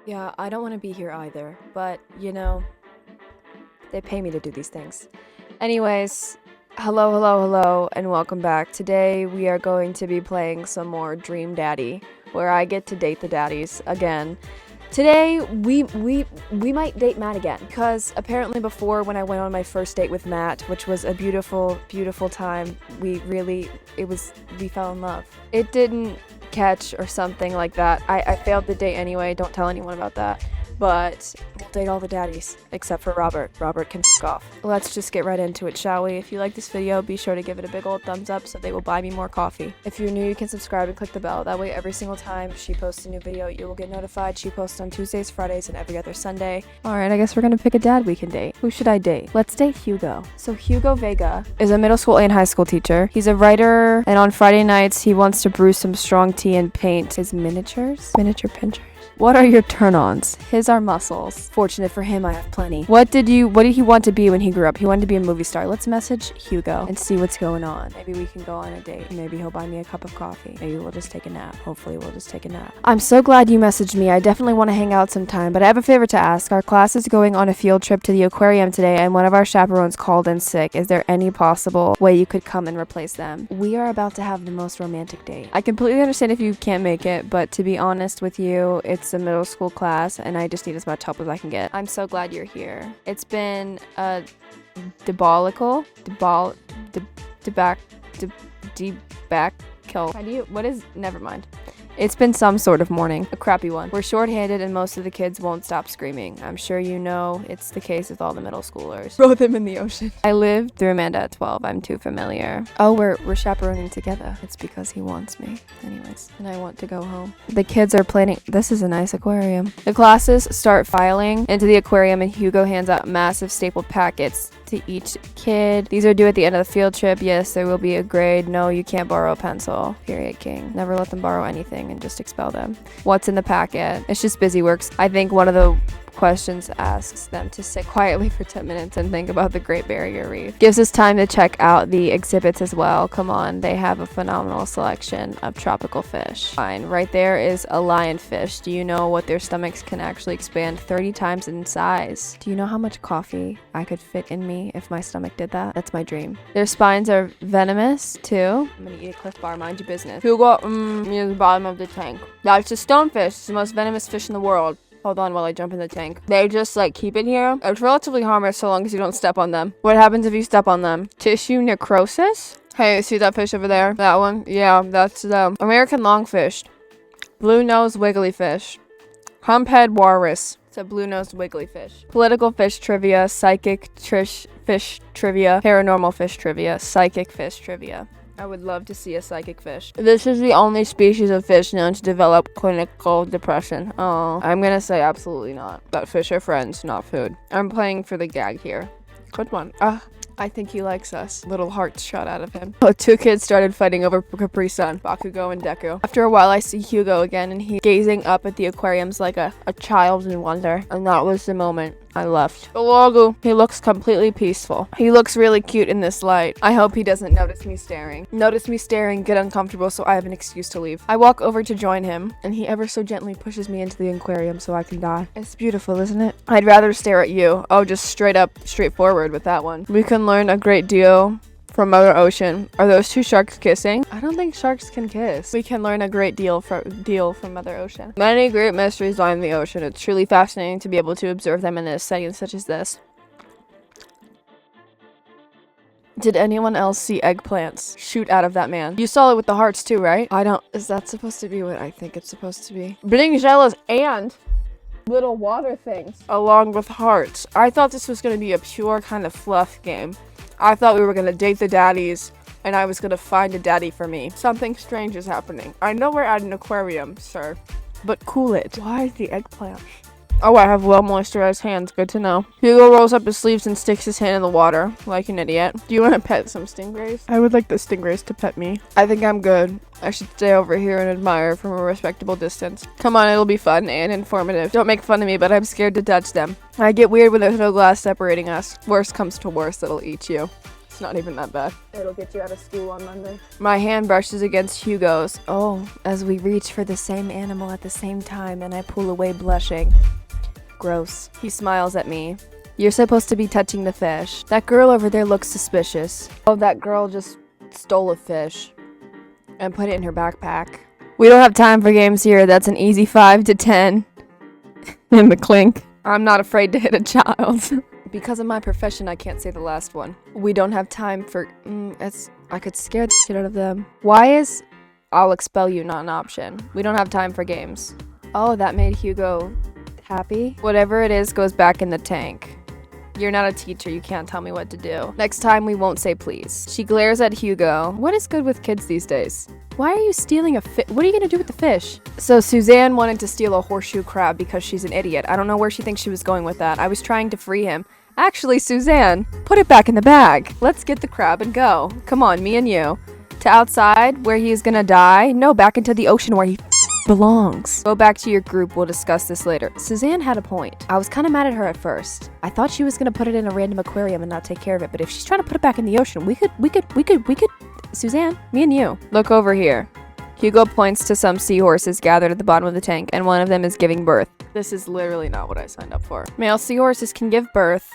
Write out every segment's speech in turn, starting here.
Yeah, I don't want to be here either, but, you know, they pay me to do these things. Anyways, hello, and welcome back. Today we are going to be playing some more Dream Daddy, where I get to date the daddies again. Today, we might date Matt again, because apparently before, when I went on my first date with Matt, which was a beautiful, beautiful time, we fell in love. It didn't catch or something like that. I failed the date anyway, don't tell anyone about that. But we'll date all the daddies, except for Robert. Robert can f*** off. Let's just get right into it, shall we? If you like this video, be sure to give it a big old thumbs up so they will buy me more coffee. If you're new, you can subscribe and click the bell. That way every single time she posts a new video, you will get notified. She posts on Tuesdays, Fridays, and every other Sunday. Alright, I guess we're gonna pick a dad we can date. Who should I date? Let's date Hugo. So Hugo Vega is a middle school and high school teacher. He's a writer, and on Friday nights, he wants to brew some strong tea and paint his miniatures. Miniature pinchers. What are your turn-ons? His are muscles. Fortunate for him, I have plenty. What did he want to be when he grew up? He wanted to be a movie star. Let's message Hugo and see what's going on. Maybe we can go on a date. Maybe he'll buy me a cup of coffee. Maybe we'll just take a nap. Hopefully we'll just take a nap. I'm so glad you messaged me. I definitely want to hang out sometime, but I have a favor to ask. Our class is going on a field trip to the aquarium today, and one of our chaperones called in sick. Is there any possible way you could come and replace them? We are about to have the most romantic date. I completely understand if you can't make it, but to be honest with you, it's a middle school class and I just need as much help as I can get. I'm so glad you're here. It's been a debacle. Never mind. It's been some sort of morning, a crappy one. We're short-handed and most of the kids won't stop screaming. I'm sure you know it's the case with all the middle schoolers. Throw them in the ocean. I lived through Amanda at 12. I'm too familiar. Oh, we're chaperoning together. It's because he wants me. Anyways, and I want to go home. The kids are planning. This is a nice aquarium. The classes start filing into the aquarium and Hugo hands out massive stapled packets to each kid. These are due at the end of the field trip. Yes, there will be a grade. No, you can't borrow a pencil. Period, king. Never let them borrow anything and just expel them. What's in the packet? It's just busy works. I think one of the questions asks them to sit quietly for 10 minutes and think about the Great Barrier Reef. Gives us time to check out the exhibits as well. Come on, they have a phenomenal selection of tropical fish. Fine, right there is a lionfish. Do you know what their stomachs can actually expand 30 times in size? Do you know how much coffee I could fit in me if my stomach did that? That's my dream. Their spines are venomous too. I'm gonna eat a Cliff Bar, mind your business. Hugo, near the bottom of the tank. That's a stonefish. It's the most venomous fish in the world. Hold on while I jump in the tank. They just keep it here. It's relatively harmless so long as you don't step on them. What happens if you step on them? Tissue necrosis? Hey, see that fish over there? That one? Yeah, that's the American longfish. Blue-nosed wigglyfish. Humphead walrus. It's a blue-nosed wigglyfish. Political fish trivia. Psychic fish trivia. Paranormal fish trivia. Psychic fish trivia. I would love to see a psychic fish. This is the only species of fish known to develop clinical depression. Oh, I'm gonna say absolutely not. But fish are friends, not food. I'm playing for the gag here. Good one. I think he likes us. Little hearts shot out of him. Oh, two kids started fighting over Capri Sun, Bakugo and Deku. After a while, I see Hugo again, and he's gazing up at the aquariums like a child in wonder. And that was the moment I left. Logo. He looks completely peaceful. He looks really cute in this light. I hope he doesn't notice me staring. Notice me staring, get uncomfortable, so I have an excuse to leave. I walk over to join him, and he ever so gently pushes me into the aquarium so I can die. It's beautiful, isn't it? I'd rather stare at you. Oh, just straightforward with that one. We can learn a great deal from Mother Ocean. Are those two sharks kissing? I don't think sharks can kiss. We can learn a great deal from Mother Ocean. Many great mysteries lie in the ocean. It's truly fascinating to be able to observe them in a setting such as this. Did anyone else see eggplants shoot out of that man? You saw it with the hearts too, right? Is that supposed to be what I think it's supposed to be? Bringellas and little water things along with hearts. I thought this was going to be a pure kind of fluff game. I thought we were going to date the daddies and I was going to find a daddy for me. Something strange is happening. I know we're at an aquarium, sir, but cool it. Why the eggplant? Oh, I have well moisturized hands. Good to know. Hugo rolls up his sleeves and sticks his hand in the water like an idiot. Do you want to pet some stingrays? I would like the stingrays to pet me. I think I'm good. I should stay over here and admire from a respectable distance. Come on, it'll be fun and informative. Don't make fun of me, but I'm scared to touch them. I get weird when there's no glass separating us. Worst comes to worst, it'll eat you. It's not even that bad. It'll get you out of school on Monday. My hand brushes against Hugo's. Oh, as we reach for the same animal at the same time and I pull away blushing. Gross. He smiles at me. You're supposed to be touching the fish. That girl over there looks suspicious. Oh, that girl just stole a fish and put it in her backpack. We don't have time for games here. That's an easy 5 to 10. In the clink. I'm not afraid to hit a child. Because of my profession, I can't say the last one. We don't have time for... I could scare the shit out of them. Why is... I'll expel you not an option? We don't have time for games. Oh, that made Hugo happy. Whatever it is goes back in the tank. You're not a teacher. You can't tell me what to do. Next time, we won't say please. She glares at Hugo. What is good with kids these days? Why are you stealing a fish? What are you gonna do with the fish? So Suzanne wanted to steal a horseshoe crab because she's an idiot. I don't know where she thinks she was going with that. I was trying to free him. Actually, Suzanne, put it back in the bag. Let's get the crab and go. Come on, me and you. To outside, where he is gonna die? No, back into the ocean where he belongs. Go back to your group. We'll discuss this later. Suzanne had a point. I was kind of mad at her at first. I thought she was gonna put it in a random aquarium and not take care of it. But if she's trying to put it back in the ocean, we could. Suzanne, me and you. Look over here. Hugo points to some seahorses gathered at the bottom of the tank, and one of them is giving birth. This is literally not what I signed up for. Male seahorses can give birth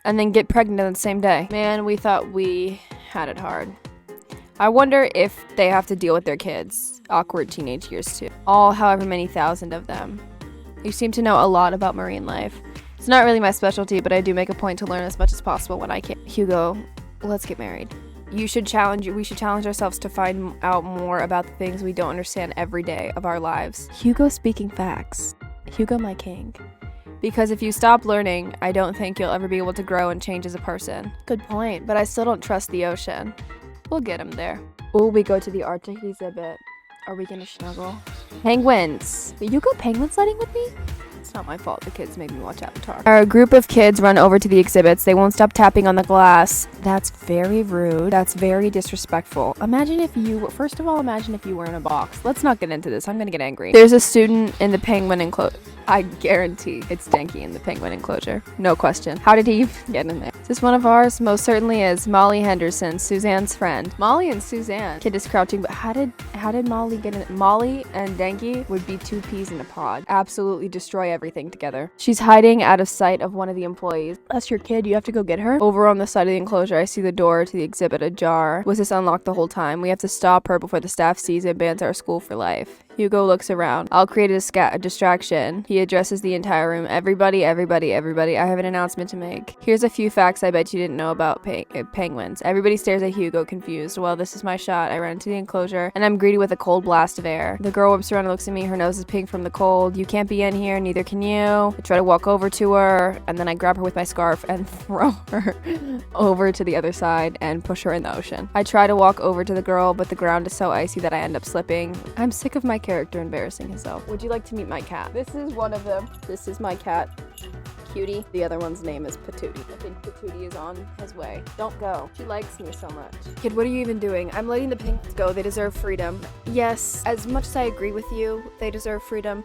and then get pregnant on the same day. Man, we thought we had it hard. I wonder if they have to deal with their kids. Awkward teenage years too. All however many thousand of them. You seem to know a lot about marine life. It's not really my specialty, but I do make a point to learn as much as possible when I can. Hugo, let's get married. We should challenge ourselves to find out more about the things we don't understand every day of our lives. Hugo speaking facts. Hugo my king. Because if you stop learning, I don't think you'll ever be able to grow and change as a person. Good point, but I still don't trust the ocean. We'll get him there. Oh, we go to the Arctic exhibit. Are we gonna snuggle? Penguins. Will you go penguin sledding with me? It's not my fault the kids made me watch Avatar. A group of kids run over to the exhibits. They won't stop tapping on the glass. That's very rude. That's very disrespectful. Imagine if you were in a box. Let's not get into this. I'm gonna get angry. There's a student in the penguin enclosure. I guarantee it's Denki in the penguin enclosure. No question. How did he get in there? Is this one of ours? Most certainly is. Molly Henderson, Suzanne's friend. Molly and Suzanne. Kid is crouching, but how did Molly get in? Molly and Denki would be two peas in a pod. Absolutely destroy everything together. She's hiding out of sight of one of the employees. That's your kid. You have to go get her. Over on the side of the enclosure, I see the door to the exhibit ajar. Was this unlocked the whole time? We have to stop her before the staff sees it and bans our school for life. Hugo looks around. I'll create a distraction. He addresses the entire room. Everybody. I have an announcement to make. Here's a few facts I bet you didn't know about penguins. Everybody stares at Hugo, confused. Well, this is my shot. I run into the enclosure, and I'm greeted with a cold blast of air. The girl whips around and looks at me. Her nose is pink from the cold. You can't be in here, neither can you. I try to walk over to her, and then I grab her with my scarf and throw her over to the other side and push her in the ocean. I try to walk over to the girl, but the ground is so icy that I end up slipping. I'm sick of my character embarrassing himself. Would you like to meet my cat? This is one of them. This is my cat, Cutie. The other one's name is Patootie. I think Patootie is on his way. Don't go. She likes me so much. Kid, what are you even doing? I'm letting the penguins go. They deserve freedom. Yes, as much as I agree with you, they deserve freedom.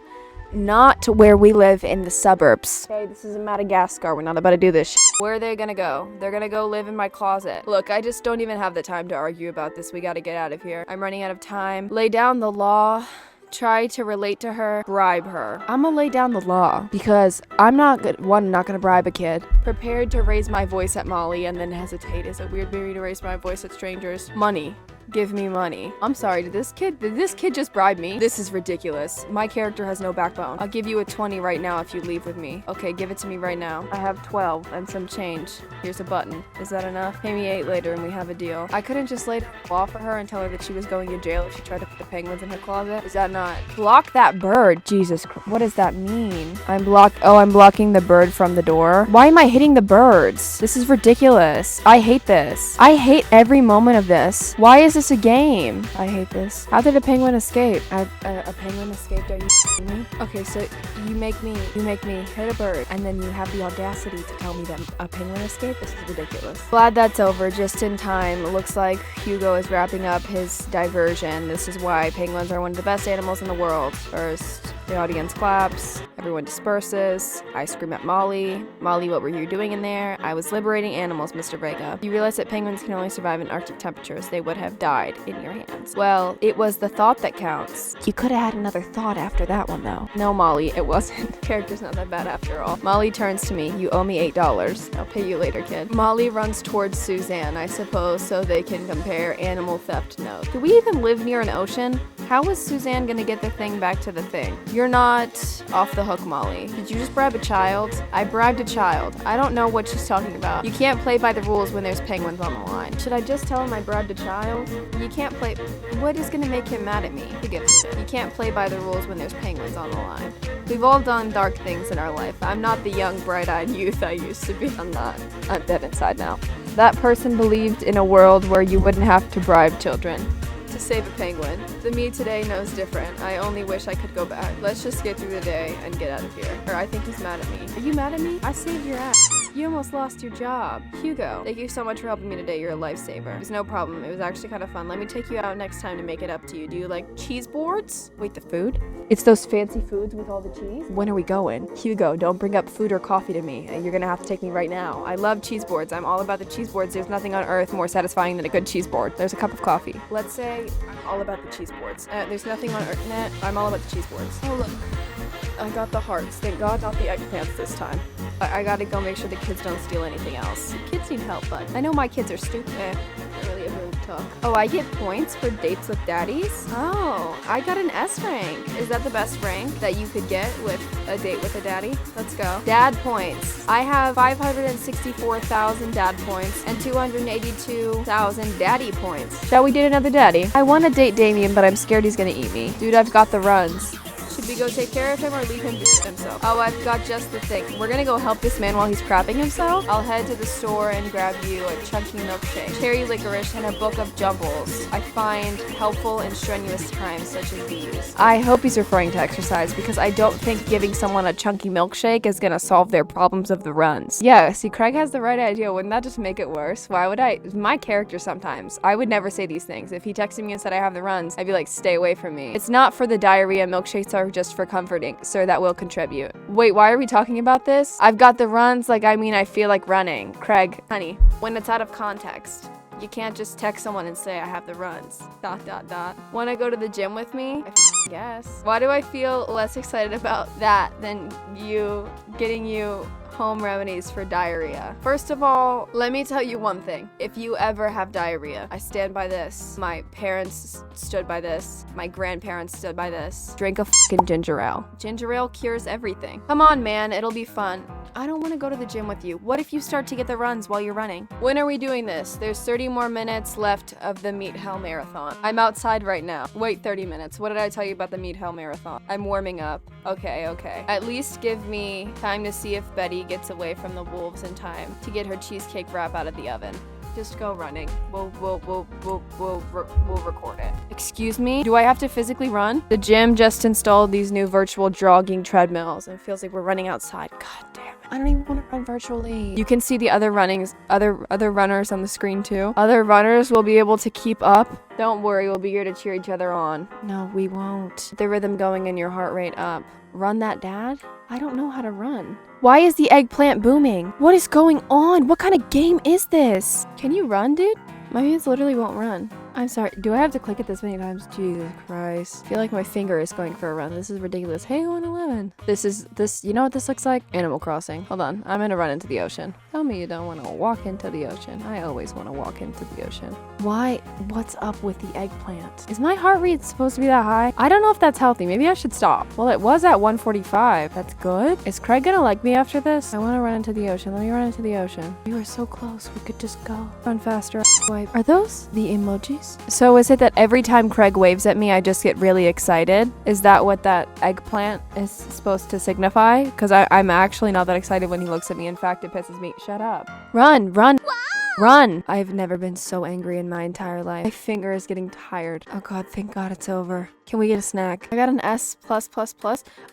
Not where we live in the suburbs. Okay, this is in Madagascar. We're not about to do this shit. Where are they gonna go? They're gonna go live in my closet. Look, I just don't even have the time to argue about this. We gotta get out of here. I'm running out of time. Lay down the law. Try to relate to her, bribe her. I'm gonna lay down the law because I'm not gonna bribe a kid. Prepared to raise my voice at Molly and then hesitate. Is it weird for me to raise my voice at strangers? Money. Give me money. I'm sorry, did this kid just bribe me? This is ridiculous. My character has no backbone. I'll give you a 20 right now if you leave with me. Okay, give it to me right now. I have 12 and some change. Here's a button. Is that enough? Pay me 8 later and we have a deal. I couldn't just lay the law for her and tell her that she was going to jail if she tried to put the penguins in her closet. Is that not? Block that bird. Jesus Christ. What does that mean? I'm blocking the bird from the door. Why am I hitting the birds? This is ridiculous. I hate this. I hate every moment of this. Why is this a game? I hate this. How did a penguin escape? A penguin escaped? Are you kidding me? Okay, so you make me hit a bird, and then you have the audacity to tell me that a penguin escaped? This is ridiculous. Glad that's over, just in time. It looks like Hugo is wrapping up his diversion. This is why penguins are one of the best animals in the world. First, The audience claps. Everyone disperses. I scream at Molly. Molly, what were you doing in there? I was liberating animals, Mr. Vega. You realize that penguins can only survive in Arctic temperatures. They would have died in your hands. Well, it was the thought that counts. You could have had another thought after that one, though. No, Molly, it wasn't. Character's not that bad after all. Molly turns to me. You owe me $8. I'll pay you later, kid. Molly runs towards Suzanne, I suppose, so they can compare animal theft notes. Do we even live near an ocean? How is Suzanne gonna get the thing back to the thing? You're not off the hook, Molly. Did you just bribe a child? I bribed a child. I don't know what she's talking about. You can't play by the rules when there's penguins on the line. Should I just tell him I bribed a child? You can't play. What is gonna make him mad at me? You can't play by the rules when there's penguins on the line. We've all done dark things in our life. I'm not the young, bright-eyed youth I used to be. I'm not. I'm dead inside now. That person believed in a world where you wouldn't have to bribe children to save a penguin. The me today knows different. I only wish I could go back. Let's just get through the day and get out of here. Or I think he's mad at me. Are you mad at me? I saved your ass. You almost lost your job. Hugo, thank you so much for helping me today. You're a lifesaver. It was no problem. It was actually kind of fun. Let me take you out next time to make it up to you. Do you like cheese boards? Wait, the food? It's those fancy foods with all the cheese? When are we going? Hugo, don't bring up food or coffee to me. You're gonna have to take me right now. I love cheese boards. I'm all about the cheese boards. There's nothing on earth more satisfying than a good cheese board. There's a cup of coffee. Let's say I'm all about the cheese boards. There's nothing on earth. Nah, I'm all about the cheese boards. Oh, look. I got the hearts. Thank God, not the eggplants this time. I gotta go make sure the kids don't steal anything else. Kids need help, but I know my kids are stupid. Not really a room to talk. Oh, I get points for dates with daddies? Oh, I got an S rank. Is that the best rank that you could get with a date with a daddy? Let's go. Dad points. I have 564,000 dad points and 282,000 daddy points. Shall we date another daddy? I want to date Damien, but I'm scared he's gonna eat me. Dude, I've got the runs. Should we go take care of him or leave him to himself? Oh, I've got just the thing. We're gonna go help this man while he's crapping himself. I'll head to the store and grab you a chunky milkshake, cherry licorice, and a book of jumbles I find helpful in strenuous times such as these. I hope he's referring to exercise because I don't think giving someone a chunky milkshake is gonna solve their problems of the runs. Yeah, see, Craig has the right idea. Wouldn't that just make it worse? Why would I? My character sometimes. I would never say these things. If he texted me and said I have the runs, I'd be like, stay away from me. It's not for the diarrhea. Milkshakes are just for comforting. Sir, that will contribute. Wait, why are we talking about this? I've got the runs, like I mean I feel like running. Craig, honey, when it's out of context, you can't just text someone and say I have the runs. ... Wanna go to the gym with me? I guess. Why do I feel less excited about that than you getting you home remedies for diarrhea? First of all, let me tell you one thing. If you ever have diarrhea, I stand by this. My parents stood by this. My grandparents stood by this. Drink a fucking ginger ale. Ginger ale cures everything. Come on, man, it'll be fun. I don't want to go to the gym with you. What if you start to get the runs while you're running? When are we doing this? There's 30 more minutes left of the Meet Hell Marathon. I'm outside right now. Wait 30 minutes. What did I tell you about the Meet Hell Marathon? I'm warming up. Okay. At least give me time to see if Betty gets away from the wolves in time to get her cheesecake wrap out of the oven. Just go running. We'll record it. Excuse me? Do I have to physically run? The gym just installed these new virtual jogging treadmills. It feels like we're running outside. God damn it. I don't even want to run virtually. You can see the other runners on the screen too. Other runners will be able to keep up. Don't worry, we'll be here to cheer each other on. No, we won't. The rhythm going and your heart rate up. Run that, Dad? I don't know how to run. Why is the eggplant booming? What is going on? What kind of game is this? Can you run, dude? My hands literally won't run. I'm sorry. Do I have to click it this many times? Jesus Christ. I feel like my finger is going for a run. This is ridiculous. Hey, 111. You know what this looks like? Animal Crossing. Hold on. I'm gonna run into the ocean. Tell me you don't want to walk into the ocean. I always want to walk into the ocean. Why? What's up with the eggplant? Is my heart rate supposed to be that high? I don't know if that's healthy. Maybe I should stop. Well, it was at 145. That's good. Is Craig gonna like me after this? I want to run into the ocean. Let me run into the ocean. We were so close. We could just go. Run faster. Wipe. Are those the emojis? So is it that every time Craig waves at me, I just get really excited? Is that what that eggplant is supposed to signify? Because I'm actually not that excited when he looks at me. In fact, it pisses me. Shut up. Run. Run! I've never been so angry in my entire life. My finger is getting tired. Oh God, thank God it's over. Can we get a snack? I got an S+++.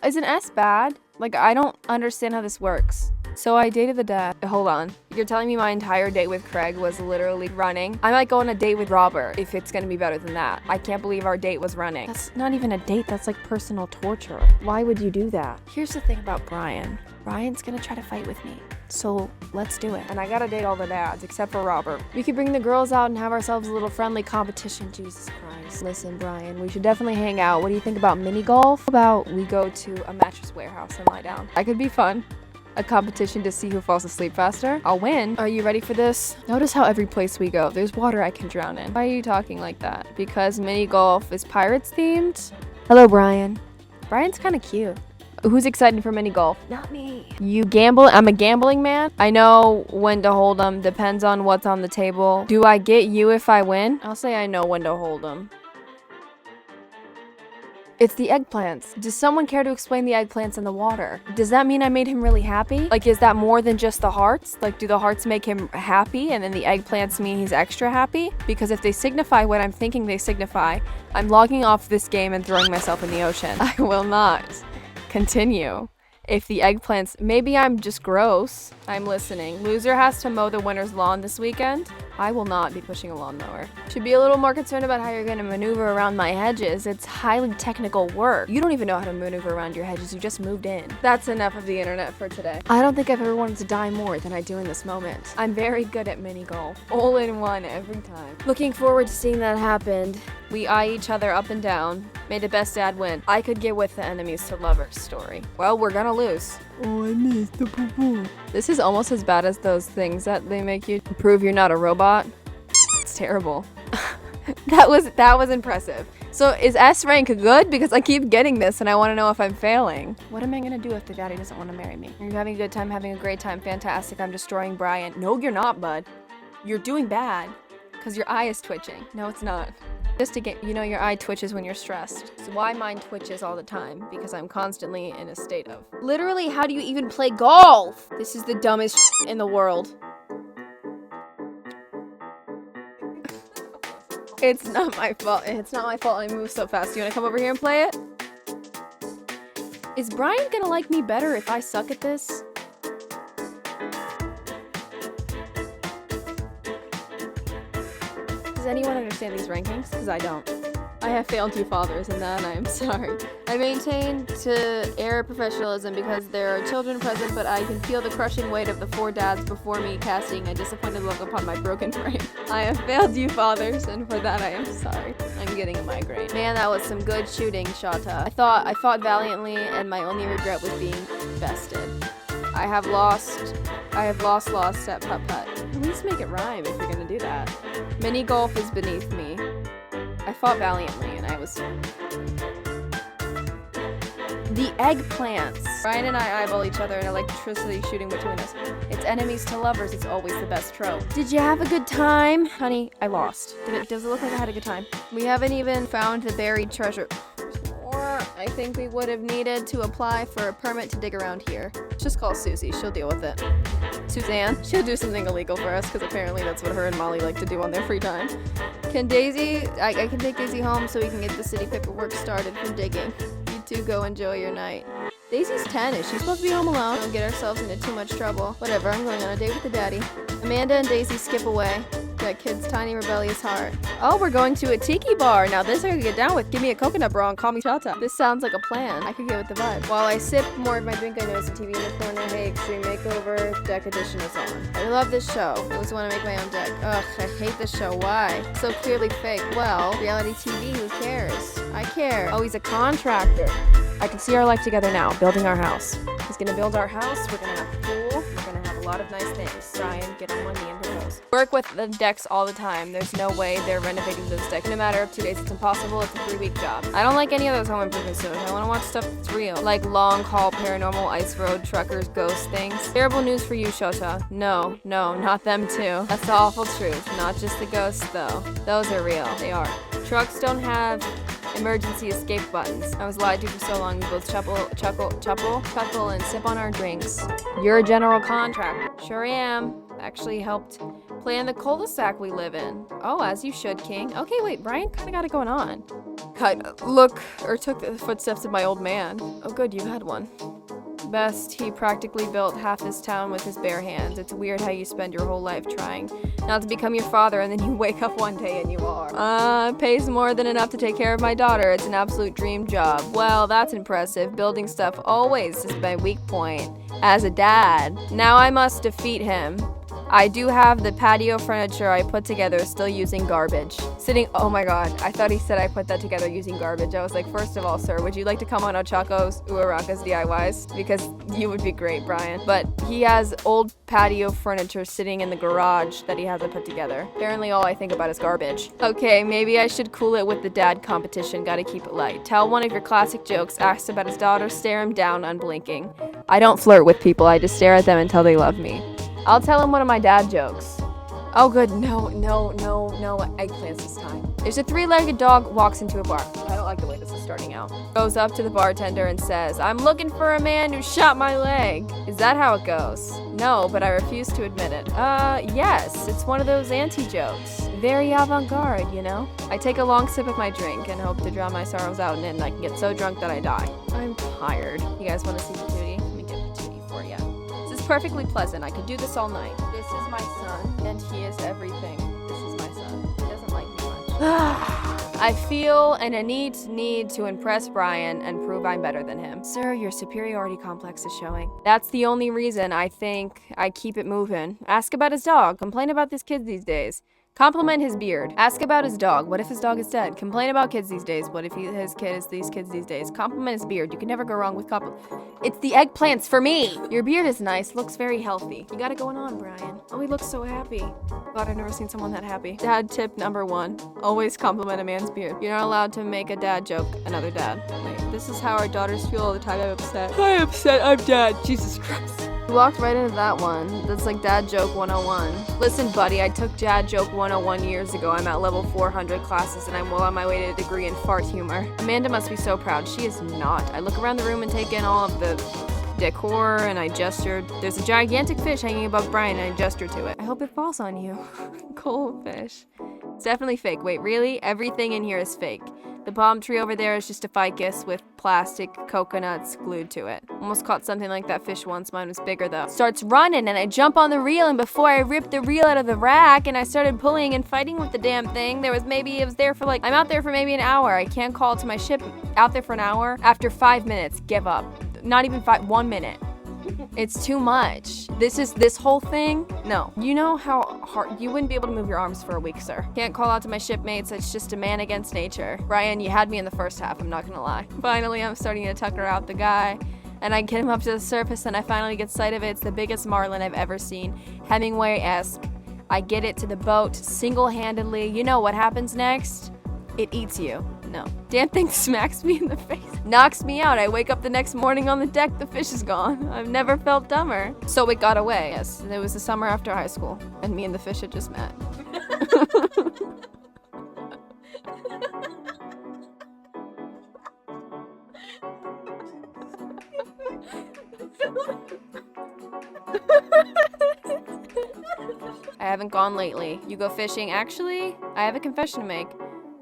Is an S bad? Like, I don't understand how this works. So I dated the dad. Hold on. You're telling me my entire date with Craig was literally running? I might go on a date with Robert if it's gonna be better than that. I can't believe our date was running. That's not even a date, that's like personal torture. Why would you do that? Here's the thing about Brian. Brian's gonna try to fight with me. So let's do it. And I gotta date all the dads except for Robert. We could bring the girls out and have ourselves a little friendly competition. Jesus Christ. Listen, Brian, we should definitely hang out. What do you think about mini golf? How about we go to a mattress warehouse and lie down? That could be fun. A competition to see who falls asleep faster. I'll win. Are you ready for this? Notice how every place we go, there's water I can drown in. Why are you talking like that? Because mini golf is pirates themed? Hello, Brian. Brian's kind of cute. Who's excited for mini golf? Not me. You gamble? I'm a gambling man. I know when to hold 'em. Depends on what's on the table. Do I get you if I win? I'll say I know when to hold 'em. It's the eggplants. Does someone care to explain the eggplants in the water? Does that mean I made him really happy? Like, is that more than just the hearts? Like, do the hearts make him happy and then the eggplants mean he's extra happy? Because if they signify what I'm thinking they signify, I'm logging off this game and throwing myself in the ocean. I will not continue. If the eggplants, maybe I'm just gross. I'm listening. Loser has to mow the winner's lawn this weekend. I will not be pushing a lawnmower. Should be a little more concerned about how you're gonna maneuver around my hedges. It's highly technical work. You don't even know how to maneuver around your hedges. You just moved in. That's enough of the internet for today. I don't think I've ever wanted to die more than I do in this moment. I'm very good at mini golf. All in one every time. Looking forward to seeing that happen. We eye each other up and down. May the best dad win. I could get with the enemies to lovers story. Well, we're gonna lose. Oh, I missed the poo-poo. This is almost as bad as those things that they make you prove you're not a robot. It's terrible. That was impressive. So is S rank good? Because I keep getting this and I want to know if I'm failing. What am I gonna do if the daddy doesn't want to marry me? Are you having a good time? Having a great time? Fantastic. I'm destroying Brian. No, you're not, bud. You're doing bad. Because your eye is twitching. No, it's not. Just to get, you know, your eye twitches when you're stressed. So why mine twitches all the time? Because I'm constantly in a state of. Literally, how do you even play golf? This is the dumbest in the world. It's not my fault. It's not my fault I move so fast. You wanna come over here and play it? Is Brian gonna like me better if I suck at this? Does anyone understand these rankings? Because I don't. I have failed 2 fathers in that, and I am sorry. I maintain to err professionalism because there are children present, but I can feel the crushing weight of the 4 dads before me casting a disappointed look upon my broken frame. I have failed you fathers, and for that I am sorry. I'm getting a migraine. Man, that was some good shooting, Shota. I fought valiantly, and my only regret was being bested. I have lost at putt-putt. At least make it rhyme if you're gonna do that. Mini golf is beneath me. I fought valiantly and I was... The eggplants! Brian and I eyeball each other and electricity shooting between us. It's enemies to lovers, it's always the best trope. Did you have a good time? Honey, I lost. Does it look like I had a good time? We haven't even found the buried treasure. I think we would have needed to apply for a permit to dig around here. Just call Susie, she'll deal with it. Suzanne, she'll do something illegal for us because apparently that's what her and Molly like to do on their free time. Can Daisy, I can take Daisy home so we can get the city paperwork started for digging. You two go enjoy your night. Daisy's 10, is she supposed to be home alone? Don't get ourselves into too much trouble. Whatever, I'm going on a date with the daddy. Amanda and Daisy skip away. That kid's tiny rebellious heart. Oh, we're going to a tiki bar. Now this I could get down with. Give me a coconut bra and call me Shata. This sounds like a plan. I could get with the vibe. While I sip more of my drink, I notice the TV in the corner. Hey, Extreme Makeover Deck Edition is on. I love this show. I always want to make my own deck. Ugh, I hate this show. Why? So clearly fake. Well, reality TV, who cares? I care. Oh, he's a contractor. I can see our life together now, building our house. He's gonna build our house. We're gonna have a pool. We're gonna have a lot of nice things. Brian, get on one knee and propose. Work with the decks all the time. There's no way they're renovating those decks. In a matter of 2 days, it's impossible. It's a 3-week job. I don't like any of those home improvement shows. I want to watch stuff that's real, like long haul, paranormal, ice road, truckers, ghost things. Terrible news for you, Shota. No, not them too. That's the awful truth. Not just the ghosts, though. Those are real. They are. Trucks don't have emergency escape buttons. I was lied to for so long. We both chuckle, and sip on our drinks. You're a general contractor. Sure am. Actually helped plan the cul-de-sac we live in. Oh, as you should, King. Okay, wait, Brian kinda got it going on. Took the footsteps of my old man. Oh good, you've had one. best, he practically built half his town with his bare hands. It's weird how you spend your whole life trying not to become your father and then you wake up one day and you are. Pays more than enough to take care of my daughter. It's an absolute dream job. Well, that's impressive. Building stuff always is my weak point as a dad. Now I must defeat him. I do have the patio furniture I put together still using garbage. Oh my god, I thought he said I put that together using garbage. I was like, first of all, sir, would you like to come on Ochako's Uaraka's DIYs? Because you would be great, Brian. But he has old patio furniture sitting in the garage that he hasn't put together. Apparently all I think about is garbage. Okay, maybe I should cool it with the dad competition. Gotta keep it light. Tell one of your classic jokes, ask about his daughter, stare him down unblinking. I don't flirt with people, I just stare at them until they love me. I'll tell him one of my dad jokes. Oh good, no eggplants this time. There's a three-legged dog walks into a bar. I don't like the way this is starting out. Goes up to the bartender and says, I'm looking for a man who shot my leg. Is that how it goes? No, but I refuse to admit it. Yes, it's one of those anti-jokes. Very avant-garde, you know? I take a long sip of my drink and hope to drown my sorrows out in it and I can get so drunk that I die. I'm tired. You guys want to see Patootie? Let me get Patootie for you. Perfectly pleasant. I could do this all night. This is my son, and he is everything. This is my son. He doesn't like me much. I feel a need to impress Brian and prove I'm better than him. Sir, your superiority complex is showing. That's the only reason I think I keep it moving. Ask about his dog. Complain about these kids these days. Compliment his beard. Ask about his dog. What if his dog is dead? Complain about kids these days. What if his kid is these kids these days? Compliment his beard. You can never go wrong with It's the eggplants for me! Your beard is nice. Looks very healthy. You got it going on, Brian. Oh, he looks so happy. God, I've never seen someone that happy. Dad tip number 1. Always compliment a man's beard. You're not allowed to make a dad joke. Another dad. Wait, this is how our daughters feel all the time. I'm upset. I'm upset. I'm dad. Jesus Christ. We walked right into that one. That's like dad joke 101. Listen, buddy, I took dad joke 101 years ago. I'm at level 400 classes and I'm well on my way to a degree in fart humor. Amanda must be so proud. She is not. I look around the room and take in all of the decor and I gestured. There's a gigantic fish hanging above Brian and I gestured to it. I hope it falls on you. Goldfish. It's definitely fake. Wait, really? Everything in here is fake. The palm tree over there is just a ficus with plastic coconuts glued to it. Almost caught something like that fish once. Mine was bigger though. Starts running and I jump on the reel and before I ripped the reel out of the rack and I started pulling and fighting with the damn thing, I'm out there for maybe an hour. I can't call to my ship. Out there for an hour. After 5 minutes, give up. Not even 1 minute. It's too much. This whole thing? No. You know how hard, you wouldn't be able to move your arms for a week, sir. Can't call out to my shipmates, it's just a man against nature. Brian, you had me in the first half, I'm not gonna lie. Finally, I'm starting to tucker out the guy, and I get him up to the surface, and I finally get sight of it. It's the biggest marlin I've ever seen. Hemingway-esque. I get it to the boat single-handedly. You know what happens next? It eats you. No. Damn thing smacks me in the face. Knocks me out. I wake up the next morning on the deck. The fish is gone. I've never felt dumber. So it got away. Yes, it was the summer after high school. And me and the fish had just met. I haven't gone lately. You go fishing? Actually, I have a confession to make.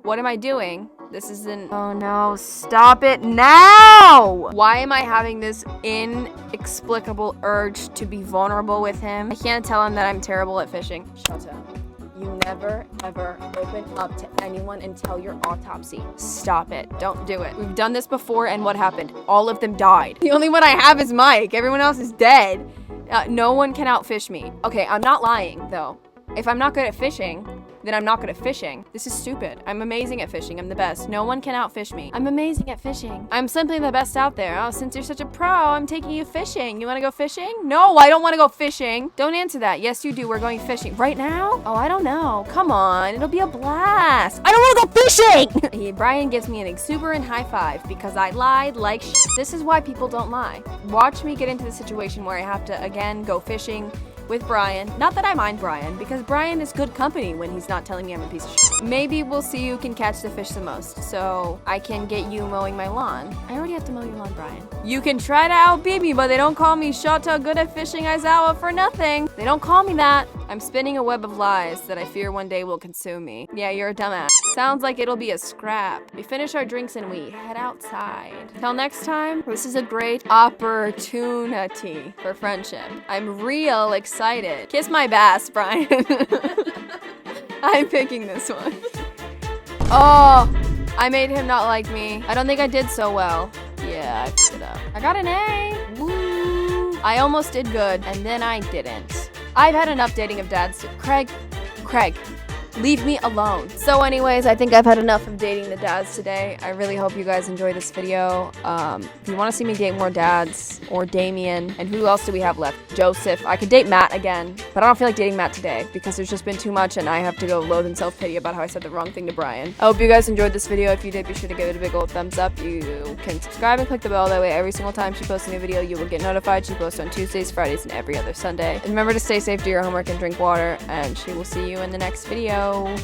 What am I doing? This isn't... Oh no, stop it now! Why am I having this inexplicable urge to be vulnerable with him? I can't tell him that I'm terrible at fishing. Shut up. You never, ever open up to anyone and tell your autopsy. Stop it. Don't do it. We've done this before and what happened? All of them died. The only one I have is Mike. Everyone else is dead. No one can outfish me. Okay, I'm not lying though. If I'm not good at fishing, then I'm not good at fishing. This is stupid. I'm amazing at fishing. I'm the best. No one can outfish me. I'm amazing at fishing. I'm simply the best out there. Oh, since you're such a pro, I'm taking you fishing. You want to go fishing? No, I don't want to go fishing. Don't answer that. Yes, you do. We're going fishing. Right now? Oh, I don't know. Come on. It'll be a blast. I don't want to go fishing! Brian gives me an exuberant high five because I lied like shit. This is why people don't lie. Watch me get into the situation where I have to, again, go fishing with Brian. Not that I mind Brian, because Brian is good company when he's not telling me I'm a piece of shit. Maybe we'll see who can catch the fish the most, so I can get you mowing my lawn. I already have to mow your lawn, Brian. You can try to outbeat me, but they don't call me Shota good at fishing Aizawa for nothing. They don't call me that. I'm spinning a web of lies that I fear one day will consume me. Yeah, you're a dumbass. Sounds like it'll be a scrap. We finish our drinks and we head outside. Till next time, this is a great opportunity for friendship. I'm real excited. Kiss my bass, Brian. I'm picking this one. Oh, I made him not like me. I don't think I did so well. Yeah, I picked it up. I got an A. Woo. I almost did good, and then I didn't. I've had enough dating of dads. Craig, leave me alone. So anyways, I think I've had enough of dating the dads today. I really hope you guys enjoy this video. If you want to see me date more dads, or Damien, and who else do we have left? Joseph. I could date Matt again, but I don't feel like dating Matt today because there's just been too much and I have to go loathe and self-pity about how I said the wrong thing to Brian. I hope you guys enjoyed this video. If you did, be sure to give it a big old thumbs up. You can subscribe and click the bell. That way every single time she posts a new video, you will get notified. She posts on Tuesdays, Fridays, and every other Sunday. And remember to stay safe, do your homework, and drink water, and she will see you in the next video.